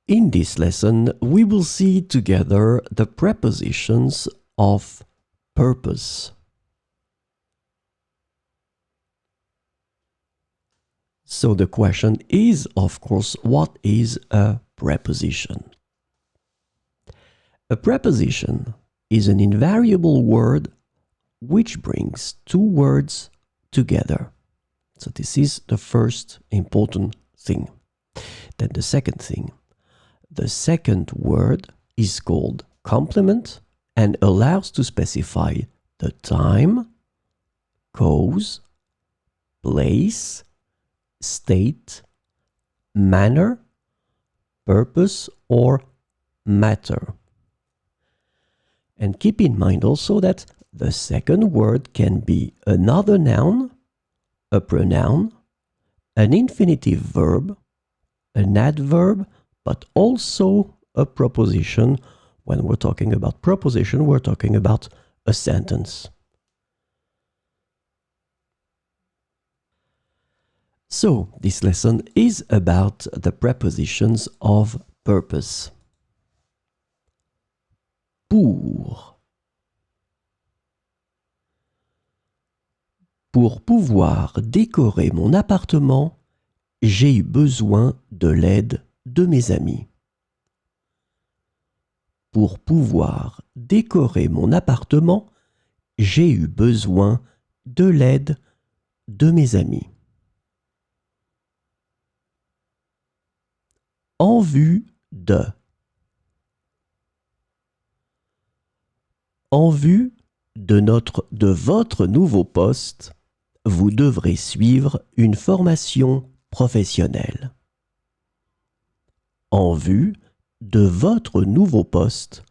In this lesson, we will see together the prepositions of purpose. So the question is, of course, what is a preposition? A preposition is an invariable word which brings two words together. So this is the first important thing. Then the second thing. The second word is called complement and allows to specify the time, cause, place, state, manner, purpose, or matter. And keep in mind also that the second word can be another noun, a pronoun, an infinitive verb, an adverb, but also a proposition. When we're talking about proposition, we're talking about a sentence. So, this lesson is about the prepositions of purpose. Pour. Pour pouvoir décorer mon appartement, j'ai eu besoin de l'aide de mes amis. Pour pouvoir décorer mon appartement, j'ai eu besoin de l'aide de mes amis. En vue de. En vue de votre nouveau poste, vous devrez suivre une formation professionnelle. En vue de votre nouveau poste,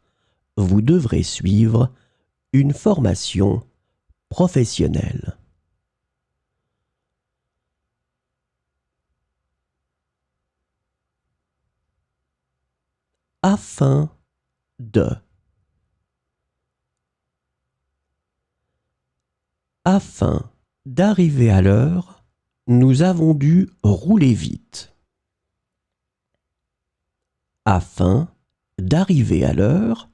vous devrez suivre une formation professionnelle. Afin de. Afin d'arriver à l'heure, nous avons dû rouler vite. Afin d'arriver à l'heure,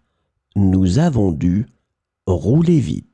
nous avons dû rouler vite.